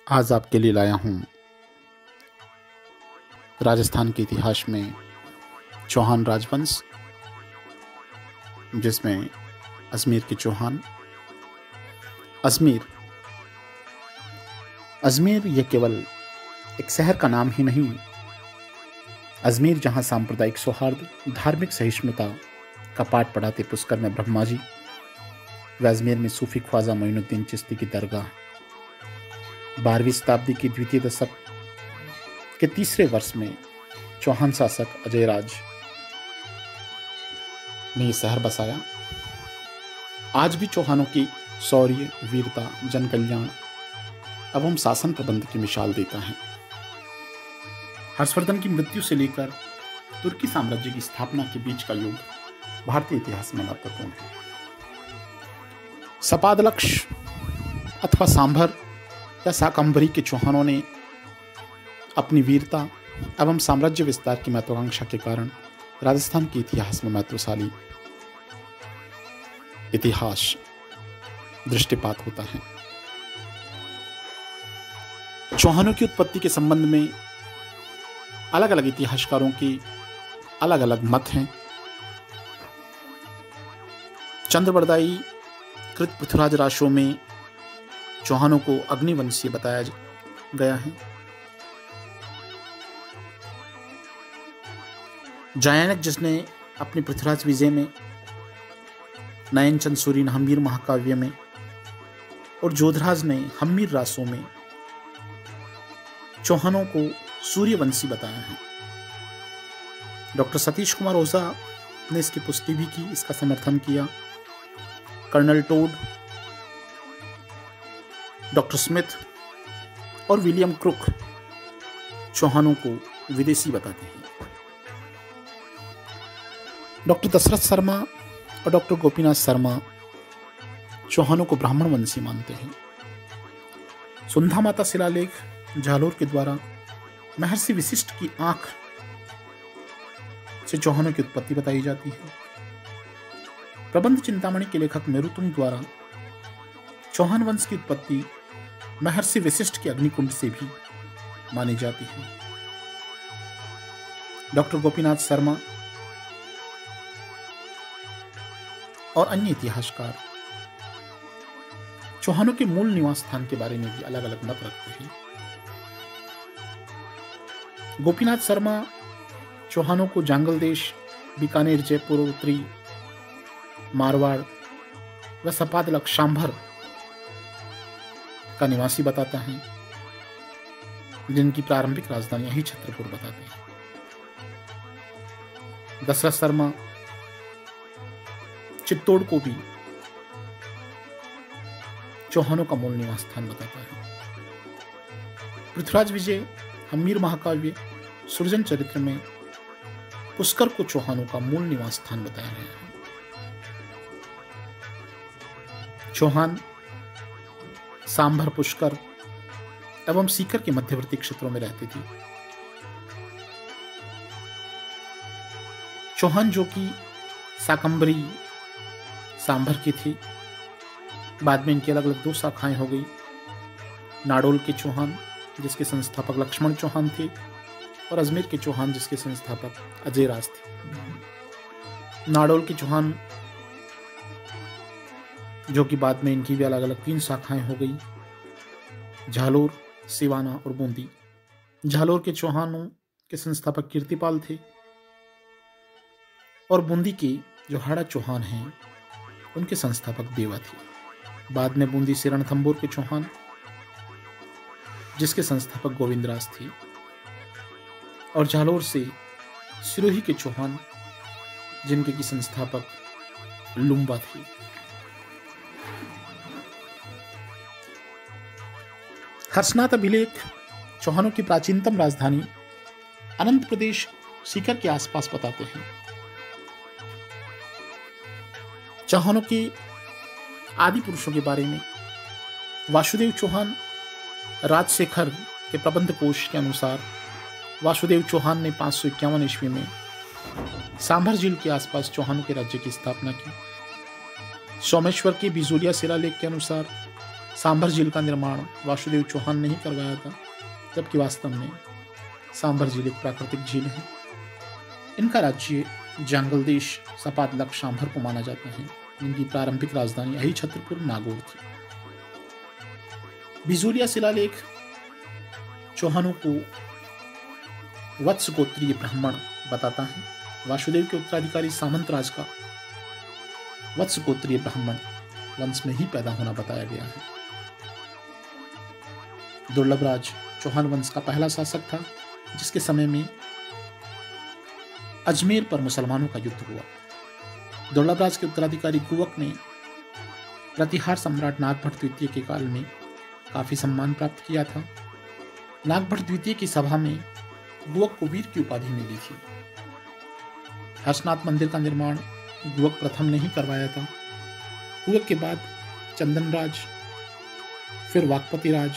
आज आपके लिए लाया हूँ राजस्थान के इतिहास में चौहान राजवंश, जिसमें अजमेर के चौहान। अजमेर यह केवल एक शहर का नाम ही नहीं, अजमेर जहाँ सांप्रदायिक सौहार्द, धार्मिक सहिष्णुता का पाठ पढ़ाते पुष्कर में ब्रह्मा जी, व अजमेर में सूफी ख्वाजा मोइनुद्दीन चिश्ती की दरगाह 12वीं शताब्दी के द्वितीय दशक के तीसरे वर्ष में चौहान शासक अजयराज ने यह शहर बसाया। आज भी चौहानों की शौर्य, वीरता, जनकल्याण एवं शासन प्रबंध की मिसाल देता है। हर्षवर्धन की मृत्यु से लेकर तुर्की साम्राज्य की स्थापना के बीच का युग भारतीय इतिहास में महत्वपूर्ण है। सपादलक्ष अथवा सांभर या शाकंभरी के चौहानों ने अपनी वीरता एवं साम्राज्य विस्तार की महत्वाकांक्षा के कारण राजस्थान के इतिहास में महत्वशाली इतिहास दृष्टिपात होता है। चौहानों की उत्पत्ति के संबंध में अलग अलग इतिहासकारों के अलग अलग मत हैं। चंद्रबरदाई कृत पृथ्वीराज राशों में चौहानों को अग्निवंशीय बताया गया है। जयानक, जिसने अपने पृथ्वीराज विजय में, नयनचंद सूरी ने हम्मीर महाकाव्य में और जोधराज ने हम्मीर रासों में चौहानों को सूर्यवंशी बताया है। डॉक्टर सतीश कुमार ओझा ने इसकी पुष्टि भी की, इसका समर्थन किया। कर्नल टोड, डॉक्टर स्मिथ और विलियम क्रुक चौहानों को विदेशी बताते हैं। डॉक्टर दशरथ शर्मा और डॉक्टर गोपीनाथ शर्मा चौहानों को ब्राह्मण वंशी मानते हैं। सुंधा माता शिलालेख जालोर के द्वारा महर्षि वशिष्ठ की आंख से चौहानों की उत्पत्ति बताई जाती है। प्रबंध चिंतामणि के लेखक मेरुतुंग द्वारा चौहान वंश की उत्पत्ति महर्षि वशिष्ठ के अग्निकुंड से भी मानी जाती है। डॉक्टर गोपीनाथ शर्मा और अन्य इतिहासकार चौहानों के मूल निवास स्थान के बारे में भी अलग अलग मत रखते हैं। गोपीनाथ शर्मा चौहानों को जांगल देश, बीकानेर, जयपुर, उत्तरी मारवाड़ व सपादलक सांभर का निवासी बताता है, जिनकी प्रारंभिक राजधानी यही छत्रपुर बताते हैं। दशरथ शर्मा चित्तौड़ को भी चौहानों का मूल निवास स्थान बताता है। पृथ्वीराज विजय, हम्मीर महाकाव्य, सृजन चरित्र में पुष्कर को चौहानों का मूल निवास स्थान बताया गया है। चौहान सांभर, पुष्कर एवं सीकर के मध्यवर्ती क्षेत्रों में रहते थे। चौहान जो कि शाकंभरी, सांभर के थे, बाद में इनकी अलग अलग दो शाखाएं हो गई। नाडोल के चौहान, जिसके संस्थापक लक्ष्मण चौहान थे, और अजमेर के चौहान, जिसके संस्थापक अजयराज थे। नाडोल के चौहान जो कि बाद में इनकी भी अलग अलग 3 शाखाएं हो गई, झालोर, सिवाना और बूंदी। झालोर के चौहानों के संस्थापक कीर्तिपाल थे, और बूंदी के जो हाड़ा चौहान हैं उनके संस्थापक देवा थे। बाद में बूंदी से रणथंभौर के चौहान, जिसके संस्थापक गोविंदराज थे, और झालोर से सिरोही के चौहान, जिनके की संस्थापक लुम्बा थे। हर्षनाथ अभिलेख चौहानों की प्राचीनतम राजधानी अनंत प्रदेश सीकर के आसपास बताते हैं। चौहानों के आदि पुरुषों के बारे में वासुदेव चौहान राजशेखर के प्रबंध कोश के अनुसार वासुदेव चौहान ने 551 ईस्वी में सांभर झील के आसपास चौहानों के राज्य की स्थापना की। सोमेश्वर के बिजोलिया शिलालेख के अनुसार सांभर झील का निर्माण वासुदेव चौहान ने ही करवाया था, जबकि वास्तव में सांभर झील एक प्राकृतिक झील है। इनका राज्य जंगल देश सपादलक सांभर को माना जाता है। इनकी प्रारंभिक राजधानी अही छत्रपुर नागौर थी। बिजोलिया शिलालेख चौहानों को वत्स गोत्रीय ब्राह्मण बताता है। वासुदेव के उत्तराधिकारी सामंत राज का वत्स गोत्रीय ब्राह्मण वंश में ही पैदा होना बताया गया है। दुर्लभ राज चौहान वंश का पहला शासक था, जिसके समय में अजमेर पर मुसलमानों का युद्ध हुआ। दुर्लभ राज के उत्तराधिकारी गुवक ने प्रतिहार सम्राट नागभट्ट द्वितीय के काल में काफी सम्मान प्राप्त किया था। नागभट्ट द्वितीय की सभा में गुवक को वीर की उपाधि मिली थी। हर्षनाथ मंदिर का निर्माण गुवक प्रथम ने ही करवाया था। गुवक के बाद चंदन राज, फिर वाकपति राज,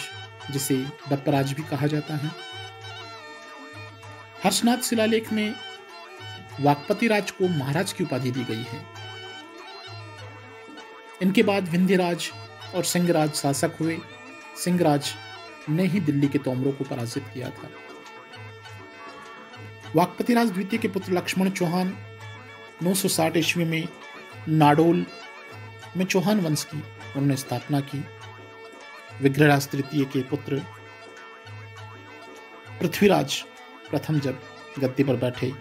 जिसे दप्पराज भी कहा जाता है। हर्षनाथ शिलालेख में वाकपति राज को महाराज की उपाधि दी गई है। इनके बाद विंध्यराज और सिंहराज शासक हुए। सिंहराज ने ही दिल्ली के तोमरों को पराजित किया था। वाकपति राज द्वितीय के पुत्र लक्ष्मण चौहान 960 ईस्वी में नाडोल में चौहान वंश की उन्होंने स्थापना की। विग्रहराज तृतीय के पुत्र पृथ्वीराज प्रथम जब गद्दी पर बैठे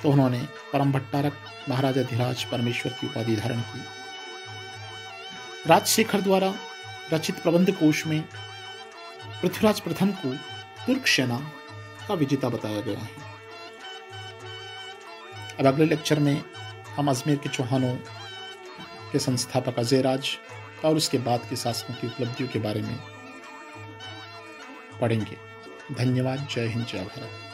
तो उन्होंने परम भट्टारक महाराजाधिराज परमेश्वर की उपाधि धारण की। राजशेखर द्वारा रचित प्रबंध कोश में पृथ्वीराज प्रथम को तुर्क सेना का विजेता बताया गया है। अब अगले लेक्चर में हम अजमेर के चौहानों के संस्थापक अजयराज और उसके बाद के शासकों की उपलब्धियों के बारे में पढ़ेंगे। धन्यवाद। जय हिंद, जय भारत।